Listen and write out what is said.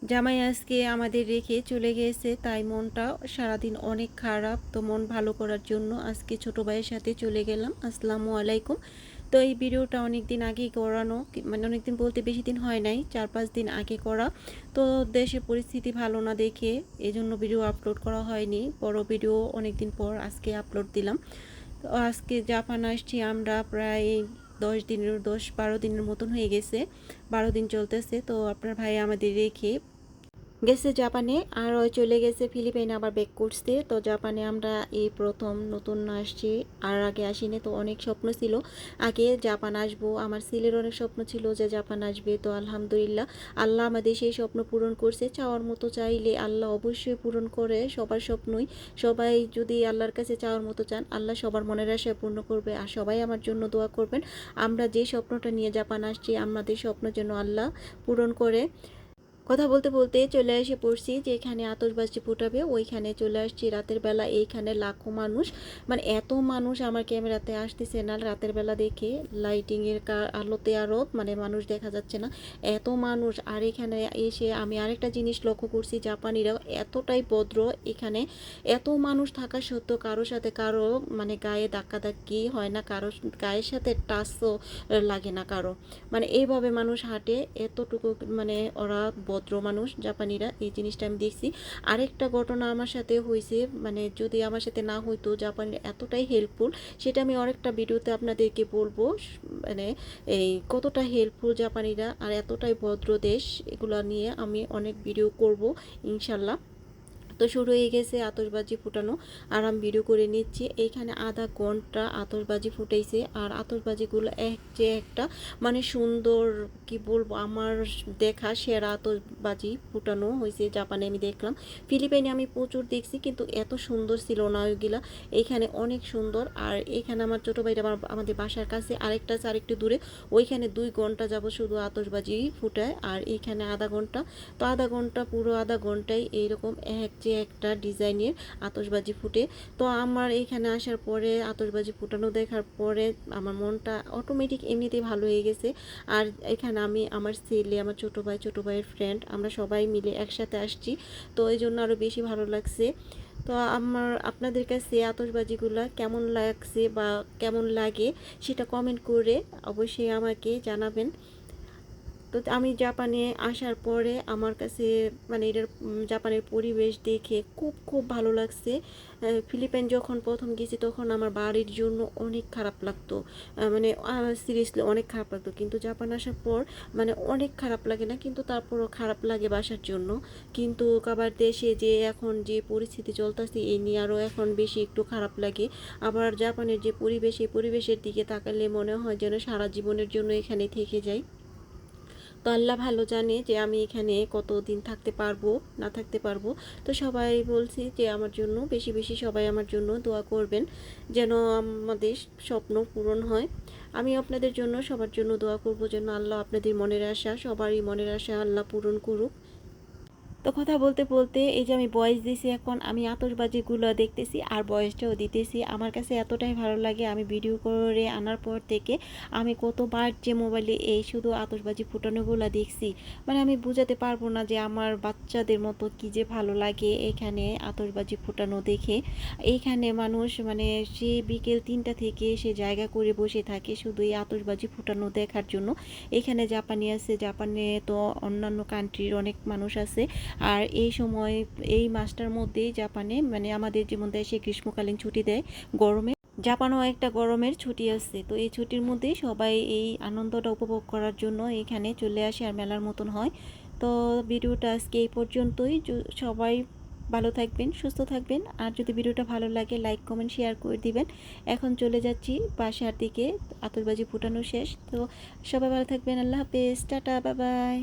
জামাই আজকে আমাদের রেখে চলে গিয়েছে, তাই মনটা সারাদিন অনেক খারাপ। তো মন ভালো করার জন্য আজকে ছোট ভাইয়ের সাথে চলে গেলাম। আসসালামু আলাইকুম। তো এই ভিডিওটা অনেক দিন আগেই করানো, মানে অনেক দিন বলতে বেশি দিন হয় নাই, 4-5 দিন আগে করা। তো দেশের পরিস্থিতি ভালো না দেখে এই জন্য ভিডিও আপলোড করা হয়নি। বড় ভিডিও অনেক দিন পর আজকে আপলোড দিলাম। তো আজকে জাপান আসছি আমরা প্রায় 10-12 দিনের মতন হয়ে গেছে, 12 দিন চলতেছে। তো আপনার ভাই আমাদের রেখে গেছে জাপানে, আর ওই চলে গেছে ফিলিপাইনে, আবার ব্যাক করছে। তো জাপানে আমরা এই প্রথম নতুন আসছি, আর আগে আসিনি। তো অনেক স্বপ্ন ছিল আগে জাপান আসবো, আমার ছেলের অনেক স্বপ্ন ছিল যে জাপান আসবে। তো আলহামদুলিল্লাহ আল্লাহ আমাদের সেই স্বপ্ন পূরণ করছে। চাওয়ার মতো চাইলে আল্লাহ অবশ্যই পূরণ করে সবার স্বপ্নই। সবাই যদি আল্লাহর কাছে চাওয়ার মতো চান, আল্লাহ সবার মনের আশা পূর্ণ করবে। আর সবাই আমার জন্য দোয়া করবেন। আমরা যে স্বপ্নটা নিয়ে জাপান আসছি, আমাদের স্বপ্ন যেন আল্লাহ পূরণ করে। কথা বলতে বলতে চলে এসে পড়ছি যে এখানে আতশবাজি ফুটাবে, ওইখানে চলে আসছি রাতের বেলা। এইখানে লাখো মানুষ, মানে এত মানুষ আমার ক্যামেরাতে আসতেছে না রাতের বেলা দেখে, লাইটিংয়ের আলোতে আরও মানে মানুষ দেখা যাচ্ছে না, এত মানুষ। আর এখানে এসে আমি আরেকটা জিনিস লক্ষ্য করছি, জাপানিরাও এতটাই ভদ্র। এখানে এত মানুষ থাকা সত্ত্বেও কারোর সাথে কারো মানে গায়ে ধাক্কাধাক্কি হয় না, কারো গায়ের সাথে টাচও লাগে না কারো, মানে এইভাবে মানুষ হাঁটে এতটুকু। মানে ওরা ভদ্র মানুষ জাপানিরা, এই জিনিসটা আমি দেখছি। আরেকটা ঘটনা আমার সাথে হয়েছে, মানে যদি আমার সাথে না হইতো, জাপানিরা এতটাই হেল্পফুল, সেটা আমি আরেকটা ভিডিওতে আপনাদেরকে বলবো। মানে এই কতটা হেল্পফুল জাপানিরা আর এতটাই ভদ্র দেশ, এগুলো নিয়ে আমি অনেক ভিডিও করব ইনশাল্লাহ। তো শুরু হয়ে গেছে আতশবাজি ফুটানো, আর আমি ভিডিও করে নিচ্ছি। এইখানে আধা ঘন্টা আতশবাজি ফুটাইছে, আর আতশবাজিগুলো এক যে একটা মানে সুন্দর, কি বলবো, আমার দেখা সেরা আতশবাজি ফুটানো হয়েছে জাপানে আমি দেখলাম। ফিলিপাইনে আমি প্রচুর দেখছি, কিন্তু এত সুন্দর ছিল না ওইগুলা। এইখানে অনেক সুন্দর। আর এইখানে আমার ছোটো ভাইটা আমাদের বাসার কাছে আরেকটা আছে, আরেকটু দূরে, ওইখানে 2 ঘন্টা যাব শুধু আতশবাজি ফুটায়, আর এইখানে আধা ঘন্টা। তো আধা ঘন্টা, পুরো আধা ঘন্টায় এইরকম এক যে একটা ডিজাইনের আতশবাজি ফুটে। তো আমার এখানে আসার পরে আতশবাজি ফুটানো দেখার পরে আমার মনটা অটোমেটিক এমনিতেই ভালো হয়ে গেছে। আর এখানে আমি, আমার ছেলে, আমার ছোটো ভাই, ছোটো ভাইয়ের ফ্রেন্ড, আমরা সবাই মিলে একসাথে আসছি। তো এই জন্য আরও বেশি ভালো লাগছে। তো আপনাদের কাছে আতশবাজিগুলো কেমন লাগছে বা কেমন লাগে সেটা কমেন্ট করে অবশ্যই আমাকে জানাবেন। তো আমি জাপানে আসার পরে আমার কাছে মানে এটার জাপানের পরিবেশ দেখে খুব খুব ভালো লাগছে। ফিলিপাইন যখন প্রথম গেছি তখন আমার বাড়ির জন্য অনেক খারাপ লাগতো, মানে সিরিয়াসলি অনেক খারাপ লাগতো। কিন্তু জাপান আসার পর মানে অনেক খারাপ লাগে না, কিন্তু তারপরও খারাপ লাগে বাসার জন্য। কিন্তু আবার দেশে যে এখন যে পরিস্থিতি চলতেছে এই নিয়ে আরও এখন বেশি একটু খারাপ লাগে। আবার জাপানের যে পরিবেশ, এই পরিবেশের দিকে তাকালে মনে হয় যেন সারা জীবনের জন্য এখানে থেকে যাই। তো আল্লাহ ভালো জানে যে আমি এখানে কতদিন থাকতে পারবো না থাকতে পারবো। তো সবাই বলছি যে আমার জন্য বেশি বেশি সবাই আমার জন্য দোয়া করবেন, যেন আমাদের স্বপ্ন পূরণ হয়। আমি আপনাদের জন্য সবার জন্য দোয়া করব, যেন আল্লাহ আপনাদের মনের আশা, সবারই মনের আশা আল্লাহ পূরণ করুক। তো কথা বলতে বলতে এই যে আমি ভয়েস দিছি, এখন আমি আতশবাজিগুলো দেখতেছি আর ভয়েসটাও দিতেছি। আমার কাছে এতটাই ভালো লাগে, আমি ভিডিও করে আনার পর থেকে আমি কতবার যে মোবাইলে এই শুধু আতশবাজি ফুটানোগুলো দেখছি, মানে আমি বুঝাতে পারবো না যে আমার বাচ্চাদের মতো কি যে ভালো লাগে এখানে আতশবাজি ফুটানো দেখে। এইখানে মানুষ মানে সে বিকেল 3টা থেকে সে জায়গা করে বসে থাকে শুধু এই আতশবাজি ফুটানো দেখার জন্য। এখানে জাপানি আছে, জাপানে তো অন্যান্য কান্ট্রির অনেক মানুষ আছে। আর এই সময় এই মাসটার মধ্যেই জাপানে মানে আমাদের যেমন দেশে গ্রীষ্মকালীন ছুটি দেয়, গরমে জাপানেও একটা গরমের ছুটি আছে। তো এই ছুটির মধ্যেই সবাই এই আনন্দটা উপভোগ করার জন্য এখানে চলে আসে, আর মেলার মতন হয়। তো ভিডিওটা আজকে এই পর্যন্তই। সবাই ভালো থাকবেন, সুস্থ থাকবেন। আর যদি ভিডিওটা ভালো লাগে লাইক কমেন্ট শেয়ার করে দিবেন। এখন চলে যাচ্ছি বাসার দিকে, আতশবাজি ফুটানো শেষ। তো সবাই ভালো থাকবেন, আল্লাহ হাফেজ, টাটা, বাই বাই।